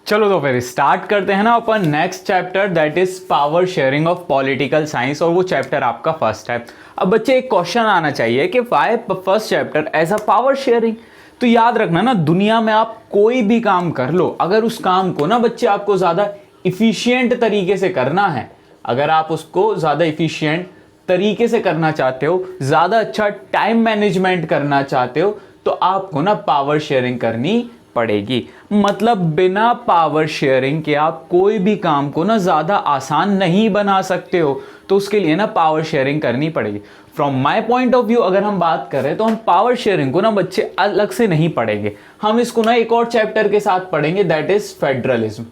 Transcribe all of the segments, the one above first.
चलो तो फिर स्टार्ट करते हैं ना अपन next chapter that is power sharing of political science, और वो चैप्टर आपका फर्स्ट है। अब बच्चे एक क्वेश्चन आना चाहिए कि why first chapter as a power sharing. तो याद रखना ना, दुनिया में आप कोई भी काम कर लो, अगर उस काम को ना बच्चे आपको ज़्यादा इफिशियंट तरीके से करना है, अगर आप उसको ज़्यादा इफिशियंट तरीके से करना चाहते हो, ज़्यादा अच्छा टाइम मैनेजमेंट करना चाहते हो, तो आपको ना पावर शेयरिंग करनी पड़ेगी। मतलब बिना पावर शेयरिंग के आप कोई भी काम को ना ज़्यादा आसान नहीं बना सकते हो, तो उसके लिए ना पावर शेयरिंग करनी पड़ेगी। From my point of view अगर हम बात करें तो हम पावर शेयरिंग को ना बच्चे अलग से नहीं पढ़ेंगे, हम इसको ना एक और चैप्टर के साथ पढ़ेंगे दैट इज फेडरलिज्म।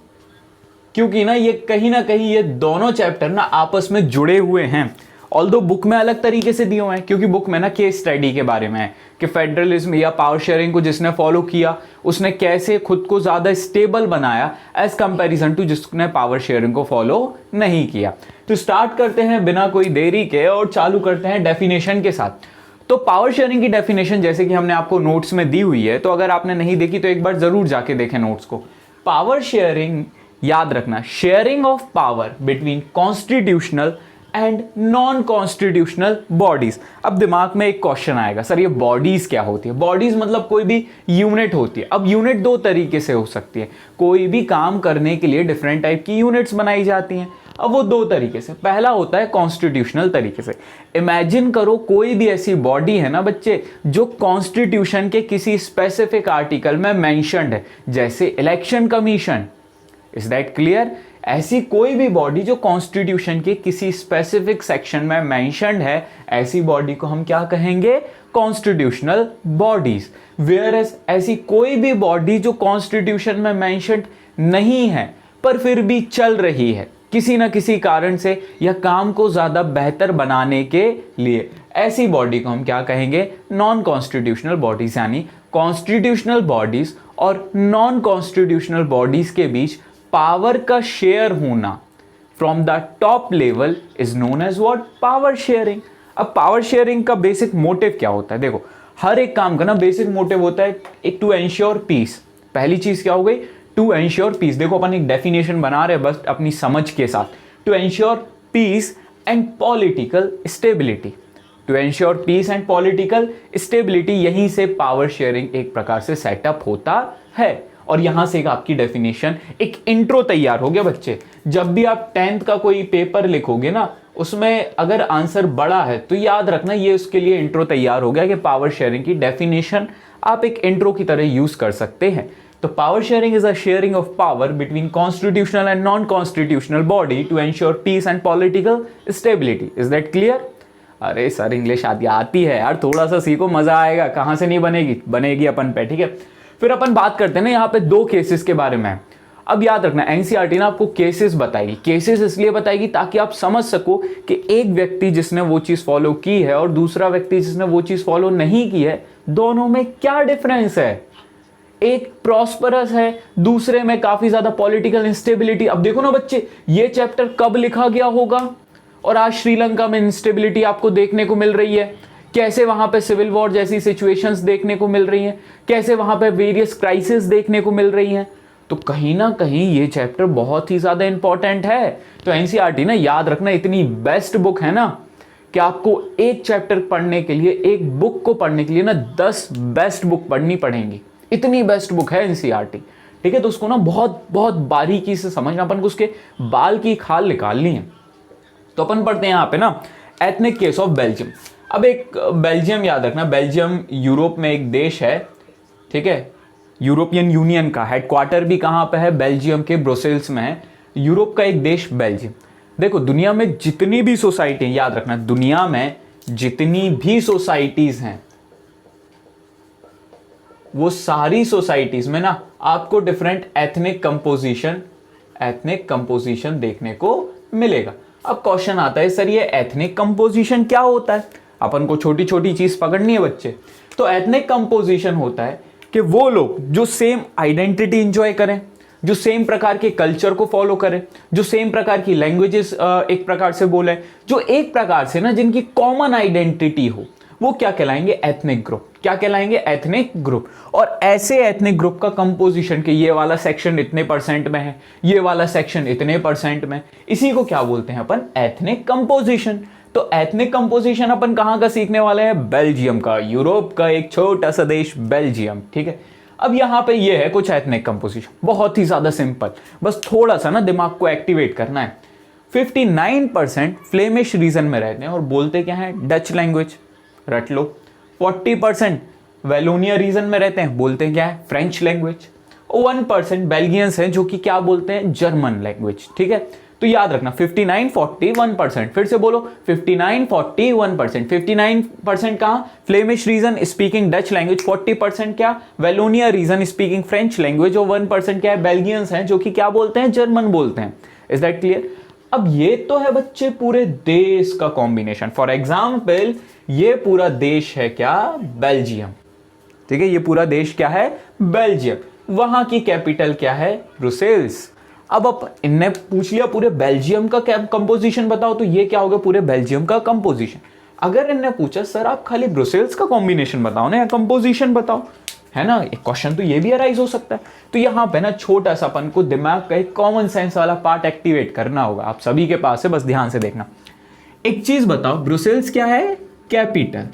क्योंकि ना ये कहीं ना कहीं ये दोनों चैप्टर ना आपस में जुड़े हुए हैं। ऑल्दो बुक में अलग तरीके से दिए हुए हैं, क्योंकि बुक में ना केस स्टडी के बारे में है कि फेडरलिज्म या पावर शेयरिंग को जिसने फॉलो किया उसने कैसे खुद को ज़्यादा स्टेबल बनाया एज कंपैरिजन टू जिसने पावर शेयरिंग को फॉलो नहीं किया। तो स्टार्ट करते हैं बिना कोई देरी के और चालू करते हैं डेफिनेशन के साथ। तो पावर शेयरिंग की डेफिनेशन जैसे कि हमने आपको नोट्स में दी हुई है, तो अगर आपने नहीं देखी तो एक बार ज़रूर जाके देखें नोट्स को। पावर शेयरिंग याद रखना, sharing of power between constitutional and non constitutional bodies. अब दिमाग में एक क्वेश्चन आएगा, सर ये बॉडीज क्या होती है? बॉडीज मतलब कोई भी यूनिट होती है। अब यूनिट दो तरीके से हो सकती है, कोई भी काम करने के लिए डिफरेंट टाइप की यूनिट्स बनाई जाती हैं। अब वो दो तरीके से, पहला होता है कॉन्स्टिट्यूशनल तरीके से। इमेजिन करो कोई भी ऐसी बॉडी है ना बच्चे जो कॉन्स्टिट्यूशन के किसी स्पेसिफिक आर्टिकल में मेंशन्ड है, जैसे election commission. Is that clear? ऐसी कोई भी बॉडी जो कॉन्स्टिट्यूशन के किसी स्पेसिफिक सेक्शन में मेंशन्ड है, ऐसी बॉडी को हम क्या कहेंगे? Constitutional bodies. वेयर एज ऐसी कोई भी बॉडी जो कॉन्स्टिट्यूशन में मेंशन्ड नहीं है पर फिर भी चल रही है किसी ना किसी कारण से या काम को ज्यादा बेहतर बनाने के लिए, ऐसी बॉडी को हम क्या कहेंगे? Non constitutional bodies. यानी कॉन्स्टिट्यूशनल बॉडीज और नॉन कॉन्स्टिट्यूशनल बॉडीज के बीच पावर का शेयर होना from the top level is known as what? Power sharing. अब पावर शेयरिंग का बेसिक मोटिव क्या होता है? देखो, हर एक काम का ना बेसिक मोटिव होता है एक टू एंश्योर पीस। पहली चीज क्या हो गई? To ensure peace. देखो अपन एक डेफिनेशन बना रहे हैं बस अपनी समझ के साथ। To ensure peace and political stability. To ensure peace and political stability, यहीं से पावर शेयरिंग एक प्रकार से सेटअप होता है। और यहां से एक आपकी डेफिनेशन, एक इंट्रो तैयार हो गया बच्चे। जब भी आप 10th का कोई पेपर लिखोगे ना, उसमें अगर आंसर बड़ा है तो याद रखना ये उसके लिए इंट्रो तैयार हो गया कि पावर शेयरिंग की डेफिनेशन आप एक इंट्रो की तरह यूज कर सकते हैं। तो power sharing is a sharing of power between constitutional and non constitutional body to ensure peace and political stability. Is that clear? अरे सर इंग्लिश आती है यार, थोड़ा सा सीखो, मजा आएगा। कहां से नहीं बनेगी? बनेगी अपन पे, ठीक है। फिर अपन बात करते हैं ना यहाँ पे दो केसेस के बारे में। अब याद रखना एनसीईआरटी ना आपको केसेस बताएगी। केसेस इसलिए बताएगी ताकि आप समझ सको कि एक व्यक्ति जिसने वो चीज फॉलो की है और दूसरा व्यक्ति जिसने वो चीज फॉलो नहीं की है, दोनों में क्या डिफरेंस है। एक प्रॉस्परस है, दूसरे में काफी ज्यादा पॉलिटिकल इंस्टेबिलिटी। अब देखो ना बच्चे, ये चैप्टर कब लिखा गया होगा और आज श्रीलंका में इंस्टेबिलिटी आपको देखने को मिल रही है, कैसे वहां पे सिविल वॉर जैसी सिचुएशंस देखने को मिल रही हैं, कैसे वहां पे वेरियस क्राइसिस देखने को मिल रही हैं। तो कहीं ना कहीं ये चैप्टर बहुत ही ज्यादा इंपॉर्टेंट है। तो एनसीईआरटी ना याद रखना इतनी बेस्ट बुक है ना कि आपको एक चैप्टर पढ़ने के लिए, एक बुक को पढ़ने के लिए ना 10 बेस्ट बुक पढ़नी पड़ेंगी। इतनी बेस्ट बुक है एनसीईआरटी, ठीक है। तो उसको ना बहुत बहुत बारीकी से समझना, अपन को उसके बाल की खाल निकालनी है। तो अपन पढ़ते हैं यहाँ पे ना एथनिक केस ऑफ बेल्जियम। अब एक बेल्जियम याद रखना, बेल्जियम यूरोप में एक देश है, ठीक है। यूरोपियन यूनियन का हेडक्वार्टर भी कहाँ पे है? बेल्जियम के ब्रुसेल्स में है। यूरोप का एक देश बेल्जियम। देखो दुनिया में जितनी भी सोसाइटी, याद रखना दुनिया में जितनी भी सोसाइटीज हैं वो सारी सोसाइटीज में ना आपको डिफरेंट एथनिक कंपोजिशन देखने को मिलेगा। अब क्वेश्चन आता है सर ये एथनिक कंपोजिशन क्या होता है? अपन को छोटी छोटी चीज पकड़नी है बच्चे। तो एथनिक कंपोजिशन होता है कि वो लोग जो सेम आइडेंटिटी एंजॉय करें, जो सेम प्रकार के कल्चर को फॉलो करें, जो सेम प्रकार की लैंग्वेजेस एक प्रकार से बोले, जो एक प्रकार से ना जिनकी कॉमन आइडेंटिटी हो। वो क्या कहलाएंगे? Ethnic group. क्या कहलाएंगे? Ethnic group. और ऐसे एथनिक ग्रुप का कंपोजिशन कि ये वाला सेक्शन इतने परसेंट में है, ये वाला सेक्शन इतने परसेंट में, इसी को क्या बोलते हैं अपन? Ethnic composition. तो एथनिक कंपोजिशन अपन कहां का सीखने वाले हैं? बेल्जियम का, यूरोप का एक छोटा सा देश बेल्जियम, ठीक है। अब यहां पे ये है कुछ एथनिक कंपोजिशन, बहुत ही ज्यादा सिंपल, बस थोड़ा सा ना दिमाग को एक्टिवेट करना है। 59% फ्लेमिश रीजन में रहते हैं और बोलते क्या है? डच लैंग्वेज, रट लो। 40% वेलोनिया रीजन में रहते हैं, बोलते हैं क्या है? French language. और 1% बेल्जियंस हैं जो कि क्या बोलते हैं? जर्मन लैंग्वेज, ठीक है। तो याद रखना 59, 40, 1%। फिर से बोलो 59, 40, 1%। 59% कहाँ? Flemish region speaking Dutch language. 40% क्या? Wallonia region speaking French language. और 1% क्या है? बेल्जियंस हैं जो कि क्या बोलते हैं? जर्मन बोलते हैं। Is that clear? अब ये तो है बच्चे पूरे देश का कॉम्बिनेशन। फॉर एग्जाम्पल ये पूरा देश है क्या? बेल्जियम, ठीक है। ये पूरा देश क्या है? बेल्जियम। वहां की कैपिटल क्या है? ब्रुसेल्स। अब इनने पूछ लिया पूरे बेल्जियम का कंपोजिशन बताओ, तो ये क्या होगा? पूरे बेल्जियम का कंपोजिशन। अगर इनने पूछा सर आप खाली ब्रुसेल्स का कॉम्बिनेशन बताओ ना या कंपोजिशन बताओ, है ना, एक क्वेश्चन तो ये भी अराइज हो सकता है। तो यहां पे ना छोटा सा अपन को दिमाग का एक कॉमन सेंस वाला पार्ट एक्टिवेट करना होगा। आप सभी के पास है, बस ध्यान से देखना। एक चीज बताओ, ब्रुसेल्स क्या है? कैपिटल।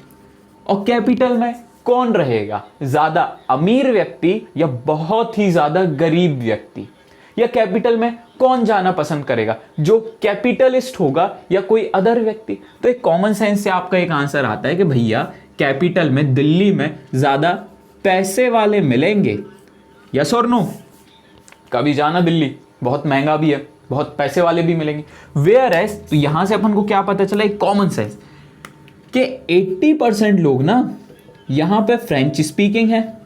और कैपिटल में कौन रहेगा? ज्यादा अमीर व्यक्ति या बहुत ही ज्यादा गरीब व्यक्ति? या कैपिटल में कौन जाना पसंद करेगा? जो कैपिटलिस्ट होगा या कोई अदर व्यक्ति? तो एक कॉमन सेंस से आपका एक आंसर आता है कि भैया कैपिटल में, दिल्ली में ज्यादा पैसे वाले मिलेंगे। यस और नो? कभी जाना दिल्ली, बहुत महंगा भी है, बहुत पैसे वाले भी मिलेंगे। वेयर एज, तो यहां से अपन को क्या पता चला? एक कॉमन सेंस कि 80% लोग ना यहां पे फ्रेंच स्पीकिंग है।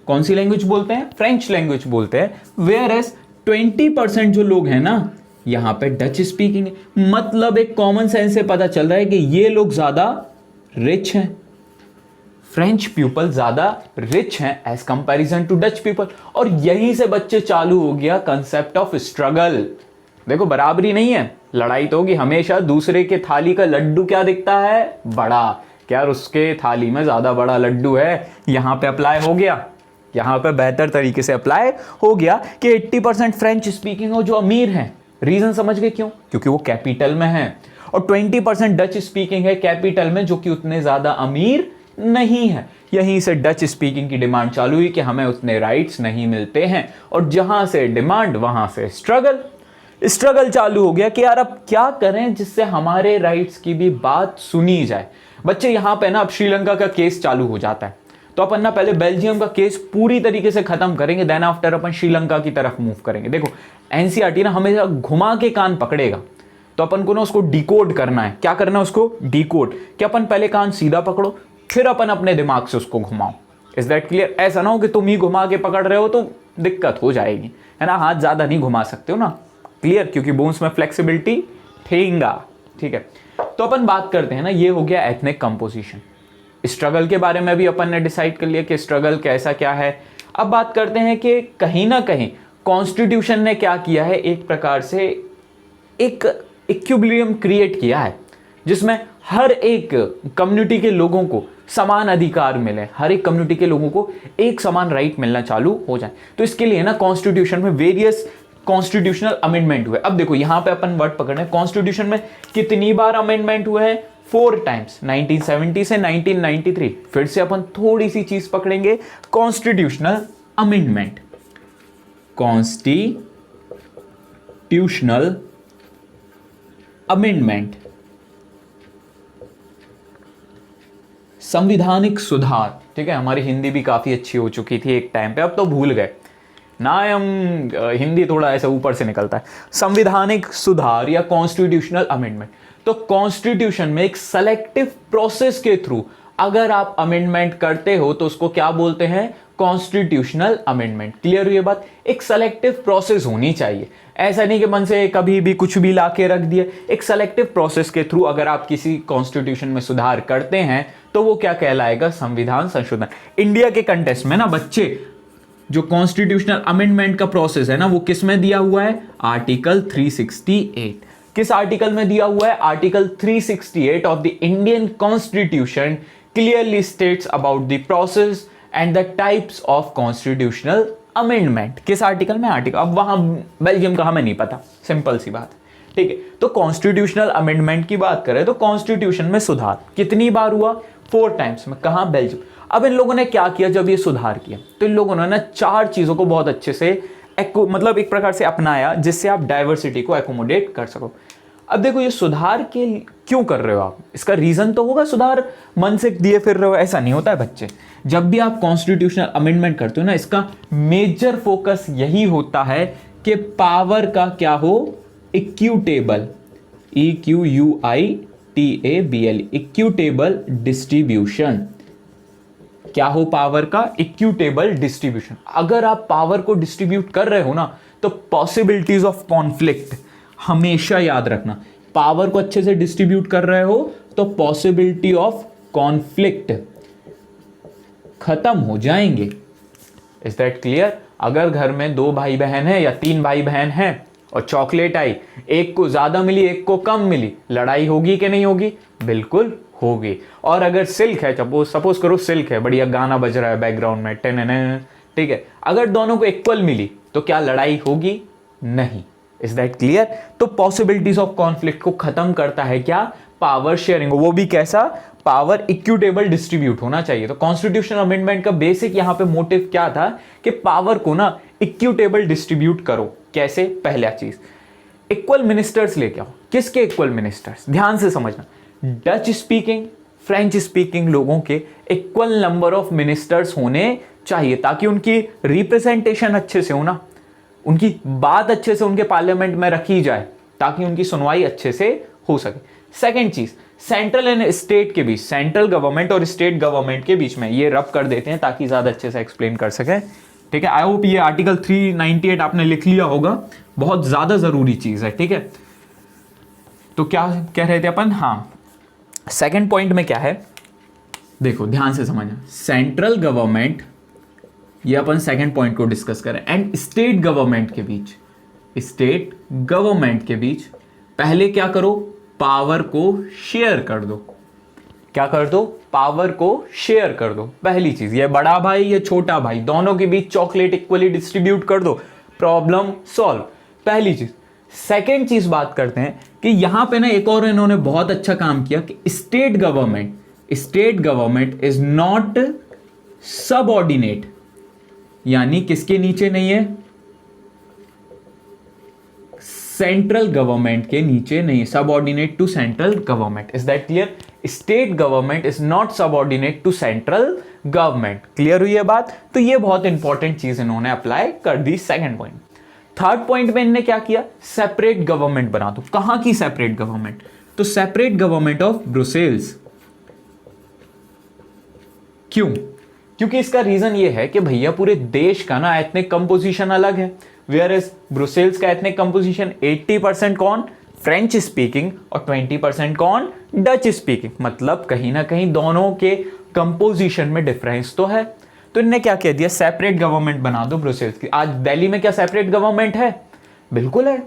कौन सी लैंग्वेज बोलते हैं? फ्रेंच लैंग्वेज बोलते हैं। वेयर एज 20% जो लोग हैं ना यहां पे डच स्पीकिंग है। मतलब एक कॉमन सेंस से पता चल रहा है कि ये लोग ज्यादा रिच हैं, फ्रेंच पीपल ज्यादा रिच हैं as comparison to Dutch people. और यहीं से बच्चे चालू हो गया कंसेप्ट ऑफ स्ट्रगल। देखो बराबरी नहीं है, लड़ाई तो होगी हमेशा। दूसरे के थाली का लड्डू क्या दिखता है? बड़ा। क्या उसके थाली में ज्यादा बड़ा लड्डू है? यहां पे अप्लाई हो गया, यहां पे बेहतर तरीके से अप्लाई हो गया कि 80% फ्रेंच स्पीकिंग हो जो अमीर हैं। रीजन समझ गए क्यों? क्योंकि वो कैपिटल में है। और 20% डच स्पीकिंग है कैपिटल में, जो कि उतने ज्यादा अमीर नहीं है। यहीं से डच स्पीकिंग की डिमांड चालू हुई कि हमें उतने राइट्स नहीं मिलते हैं। और जहां से डिमांड वहां से स्ट्रगल चालू हो गया कि यार अब क्या करें जिससे हमारे राइट्स की भी बात सुनी जाए। बच्चे यहां पे ना अब श्रीलंका का केस चालू हो जाता है। तो अपन ना पहले बेल्जियम का केस पूरी तरीके से खत्म करेंगे, देन आफ्टर अपन श्रीलंका की तरफ मूव करेंगे। देखो एनसीईआरटी ना हमेशा घुमा के कान पकड़ेगा, तो अपन को ना उसको डिकोड करना है। क्या करना है उसको? डिकोड। कि अपन पहले कान सीधा पकड़ो, फिर अपन अपने दिमाग से उसको घुमाओ। Is that clear? ऐसा ना हो कि तुम ही घुमा के पकड़ रहे हो तो दिक्कत हो जाएगी, है ना। हाथ ज्यादा नहीं घुमा सकते हो ना, क्लियर? क्योंकि बोन्स में फ्लेक्सिबिलिटी ठेंगा, ठीक है। तो अपन बात करते हैं ना, ये हो गया एथनिक कंपोजिशन। स्ट्रगल के बारे में भी अपन ने डिसाइड कर लिया कि स्ट्रगल कैसा क्या है। अब बात करते हैं कि कहीं ना कहीं कॉन्स्टिट्यूशन ने क्या किया है, एक प्रकार से एक इक्विलिब्रियम क्रिएट किया है जिसमें हर एक कम्युनिटी के लोगों को समान अधिकार मिले, हर एक कम्युनिटी के लोगों को एक समान राइट मिलना चालू हो जाए। तो इसके लिए ना कॉन्स्टिट्यूशन में वेरियस कॉन्स्टिट्यूशनल अमेंडमेंट हुए। अब देखो यहां पे अपन वर्ड पकड़ रहे हैं, कॉन्स्टिट्यूशन में कितनी बार अमेंडमेंट हुए हैं? 4 टाइम्स, 1970 से 1993। फिर से अपन थोड़ी सी चीज पकड़ेंगे, कॉन्स्टिट्यूशनल अमेंडमेंट। कॉन्स्टिट्यूशनल अमेंडमेंट, संविधानिक सुधार, ठीक है। हमारी हिंदी भी काफी अच्छी हो चुकी थी एक टाइम पे, अब तो भूल गए ना हम, हिंदी थोड़ा ऐसा ऊपर से निकलता है। संविधानिक सुधार या कॉन्स्टिट्यूशनल अमेंडमेंट। तो कॉन्स्टिट्यूशन में एक सेलेक्टिव प्रोसेस के थ्रू अगर आप अमेंडमेंट करते हो तो उसको क्या बोलते हैं? Constitutional amendment. क्लियर हुई ये बात? एक सेलेक्टिव प्रोसेस होनी चाहिए, ऐसा नहीं कि मन से कभी भी कुछ भी लाके रख दिया। एक सेलेक्टिव प्रोसेस के थ्रू अगर आप किसी कॉन्स्टिट्यूशन में सुधार करते हैं तो वो क्या कहलाएगा? संविधान संशोधन। इंडिया के कंटेस्ट में ना बच्चे जो कॉन्स्टिट्यूशनल अमेंडमेंट का प्रोसेस है ना वो किस में दिया हुआ है? आर्टिकल 368। किस आर्टिकल में दिया हुआ है? Article 368 of the Indian constitution clearly states about the process and the types of constitutional amendment. किस आर्टिकल में? आर्टिकल, अब वहां बेल्जियम का हमें नहीं पता, सिंपल सी बात, ठीक है। तो कॉन्स्टिट्यूशनल अमेंडमेंट की बात करें तो कॉन्स्टिट्यूशन में सुधार कितनी बार हुआ? 4 टाइम्स में। कहां? बेल्जियम। अब इन लोगों ने क्या किया जब ये सुधार किया? तो इन लोगों ने ना 4 चीजों को बहुत अच्छे से मतलब एक प्रकार से अपनाया जिससे आप डाइवर्सिटी को एकोमोडेट कर सको। अब देखो ये सुधार के क्यों कर रहे हो आप? इसका रीजन तो होगा, सुधार मन से दिए फिर रहे हो, ऐसा नहीं होता है बच्चे। जब भी आप कॉन्स्टिट्यूशनल अमेंडमेंट करते हो ना, इसका मेजर फोकस यही होता है कि पावर का क्या हो? Equitable, EQUITABL, equitable distribution. क्या हो? पावर का इक्विटेबल डिस्ट्रीब्यूशन। अगर आप पावर को डिस्ट्रीब्यूट कर रहे हो ना, तो पॉसिबिलिटीज ऑफ कॉन्फ्लिक्ट हमेशा याद रखना। पावर को अच्छे से डिस्ट्रीब्यूट कर रहे हो तो पॉसिबिलिटी ऑफ कॉन्फ्लिक्ट खत्म हो जाएंगे। Is that clear? अगर घर में 2 भाई बहन है या 3 भाई बहन है और चॉकलेट आई, एक को ज्यादा मिली एक को कम मिली, लड़ाई होगी कि नहीं होगी? बिल्कुल होगी। और अगर सिल्क है, सपोज करो सिल्क है, बढ़िया गाना बज रहा है बैकग्राउंड में, टेन, ठीक है, अगर दोनों को इक्वल मिली तो क्या लड़ाई होगी? नहीं। Is that clear? तो पॉसिबिलिटीज ऑफ कॉन्फ्लिक्ट को खत्म करता है क्या? Power sharing. वो भी कैसा? पावर इक्विटेबल डिस्ट्रीब्यूट होना चाहिए। तो कॉन्स्टिट्यूशनल अमेंडमेंट का बेसिक यहां पे मोटिव क्या था कि पावर को ना इक्विटेबल डिस्ट्रीब्यूट करो। कैसे? पहला चीज, इक्वल मिनिस्टर्स लेके आओ। किसके इक्वल मिनिस्टर्स? ध्यान से समझना, डच स्पीकिंग, फ्रेंच स्पीकिंग लोगों के इक्वल नंबर ऑफ मिनिस्टर्स होने चाहिए ताकि उनकी रिप्रेजेंटेशन अच्छे से हो ना, उनकी बात अच्छे से उनके पार्लियामेंट में रखी जाए ताकि उनकी सुनवाई अच्छे से हो सके। सेकंड चीज, सेंट्रल एंड स्टेट के बीच, सेंट्रल गवर्नमेंट और स्टेट गवर्नमेंट के बीच में ये रब कर देते हैं ताकि ज्यादा अच्छे से एक्सप्लेन कर सके, ठीक है। आई होप ये आर्टिकल 398 आपने लिख लिया होगा, बहुत ज्यादा जरूरी चीज है, ठीक है। तो क्या कह रहे थे अपन? हाँ, सेकंड पॉइंट में क्या है, देखो ध्यान से समझना। सेंट्रल गवर्नमेंट, ये अपन सेकंड पॉइंट को डिस्कस करें, एंड स्टेट गवर्नमेंट के बीच, स्टेट गवर्नमेंट के बीच पहले क्या करो? पावर को शेयर कर दो। क्या कर दो? पावर को शेयर कर दो। पहली चीज, ये बड़ा भाई ये छोटा भाई, दोनों के बीच चॉकलेट इक्वली डिस्ट्रीब्यूट कर दो, प्रॉब्लम सॉल्व। पहली चीज। सेकेंड चीज बात करते हैं कि यहां पे ना एक और इन्होंने बहुत अच्छा काम किया कि state government is not subordinate, यानी किसके नीचे नहीं है? सेंट्रल गवर्नमेंट के नीचे नहीं, subordinate to central government. Is that clear? State government is not subordinate to central government. Clear हुई है बात? तो ये बहुत इंपॉर्टेंट चीज इन्होंने अप्लाई कर दी। Second point. थर्ड पॉइंट में इन्होंने क्या किया? सेपरेट गवर्नमेंट बना दो। कहां की सेपरेट गवर्नमेंट? तो सेपरेट गवर्नमेंट ऑफ ब्रुसेल्स। क्यों? क्योंकि इसका रीजन ये है कि भैया पूरे देश का ना एथनिक कंपोजिशन अलग है, वेयर इज ब्रुसेल्स का एथनिक कंपोजिशन 80% कौन? फ्रेंच स्पीकिंग और 20% कौन? Dutch speaking. मतलब कहीं ना कहीं दोनों के कंपोजिशन में डिफरेंस तो है। तो इन्होंने क्या कह दिया? सेपरेट गवर्नमेंट बना दो ब्रुसेल्स की। आज दिल्ली में क्या सेपरेट गवर्नमेंट है? बिल्कुल है।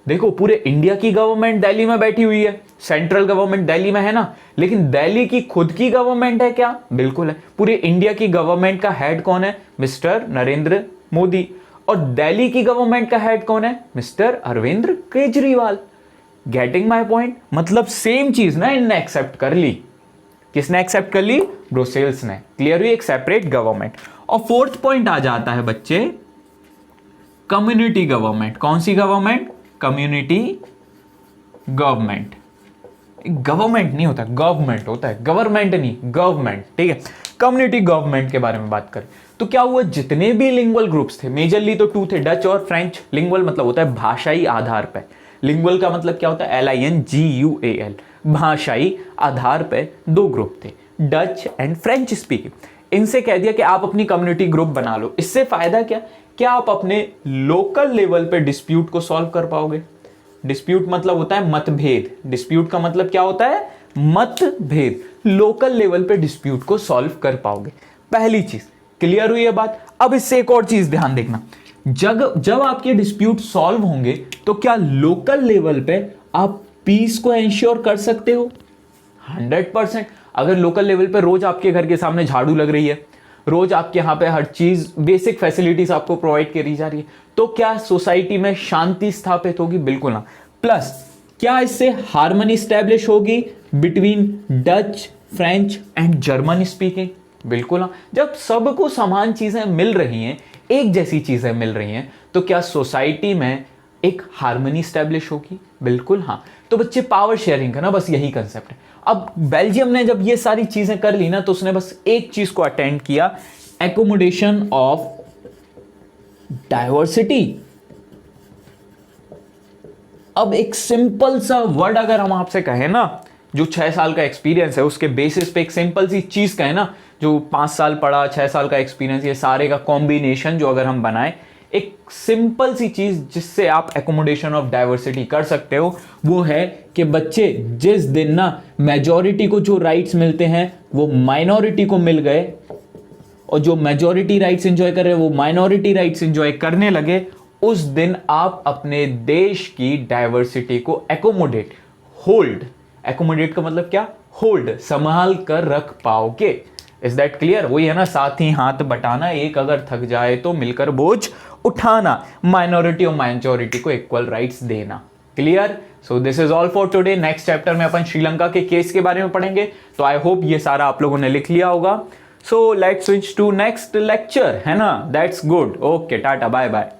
देखो पूरे इंडिया की गवर्नमेंट दिल्ली में बैठी हुई है, सेंट्रल गवर्नमेंट दिल्ली में है ना, लेकिन दिल्ली की खुद की गवर्नमेंट है क्या? बिल्कुल है। पूरे इंडिया की गवर्नमेंट का हेड कौन है? मिस्टर नरेंद्र मोदी। और दिल्ली की गवर्नमेंट का हेड कौन है? Mister Arvind Kejriwal. Getting my point? मतलब सेम चीज ना इनने एक्सेप्ट कर ली। किसने एक्सेप्ट कर ली? ब्रुसेल्स ने। क्लियर हुई? एक सेपरेट गवर्नमेंट। और फोर्थ पॉइंट आ जाता है बच्चे, कम्युनिटी गवर्नमेंट। कौन सी गवर्नमेंट? Community government. गवर्नमेंट नहीं होता, गवर्नमेंट होता है, गवर्नमेंट नहीं, गवर्नमेंट, ठीक है। कम्युनिटी गवर्नमेंट के बारे में बात करें तो क्या हुआ? जितने भी लिंगुअल ग्रुप्स थे, मेजरली तो 2 थे, डच और फ्रेंच। लिंगुअल मतलब होता है भाषाई आधार पे। लिंगुअल का मतलब क्या होता है? LINGUAL। भाषाई आधार पे 2 ग्रुप थे, डच एंड फ्रेंच स्पीकिंग। इनसे कह दिया कि आप अपनी कम्युनिटी ग्रुप बना लो। इससे फायदा क्या? क्या आप अपने लोकल लेवल पे डिस्प्यूट को सॉल्व कर पाओगे। डिस्प्यूट मतलब होता है मतभेद। डिस्प्यूट का मतलब क्या होता है? मतभेद। लोकल लेवल पे डिस्प्यूट को सॉल्व कर पाओगे। पहली चीज। क्लियर हुई है बात? अब इससे एक और चीज ध्यान देखना, जब आपके डिस्प्यूट सॉल्व होंगे तो क्या लोकल लेवल पे आप पीस को एंश्योर कर सकते हो? 100%। अगर लोकल लेवल पे रोज आपके घर के सामने झाड़ू लग रही है, रोज आपके यहाँ पे हर चीज बेसिक फैसिलिटीज आपको प्रोवाइड करी जा रही है, तो क्या सोसाइटी में शांति स्थापित होगी? बिल्कुल ना। प्लस क्या इससे हार्मनी स्टैब्लिश होगी between Dutch, French and German speaking? बिल्कुल ना। जब सबको समान चीजें मिल रही हैं, एक जैसी चीजें मिल रही हैं, तो क्या सोसाइटी में एक हार्मनी स्टैब्लिश होगी? बिल्कुल हाँ। तो बच्चे पावर शेयरिंग का ना बस यही कंसेप्ट है। अब बेल्जियम ने जब ये सारी चीजें कर ली ना, तो उसने बस एक चीज को अटेंड किया, एकोमोडेशन ऑफ डाइवर्सिटी। अब एक सिंपल सा वर्ड अगर हम आपसे कहें ना, जो 6 साल का एक्सपीरियंस है उसके बेसिस पे एक सिंपल सी चीज कहें ना, जो 5 साल पढ़ा, 6 साल का एक्सपीरियंस, ये सारे का कॉम्बिनेशन जो अगर हम बनाए, एक सिंपल सी चीज जिससे आप एकोमोडेशन ऑफ डाइवर्सिटी कर सकते हो, वो है कि बच्चे जिस दिन ना मेजॉरिटी को जो राइट्स मिलते हैं वो माइनॉरिटी को मिल गए, और जो मेजॉरिटी राइट्स एंजॉय कर रहे हैं वो माइनॉरिटी राइट्स एंजॉय करने लगे, उस दिन आप अपने देश की डाइवर्सिटी को एकोमोडेट, होल्ड, एकोमोडेट का मतलब क्या? होल्ड, संभाल कर रख पाओगे। Is that clear? वही है ना, साथ ही हाथ बटाना, एक अगर थक जाए तो मिलकर बोझ उठाना, माइनॉरिटी और मेजॉरिटी को इक्वल राइट्स देना। Clear? So this is all for today. Next chapter में अपन श्रीलंका के केस के बारे में पढ़ेंगे, तो आई होप ये सारा आप लोगों ने लिख लिया होगा। So let's switch to next lecture, है ना? That's good. Okay, tata, bye bye.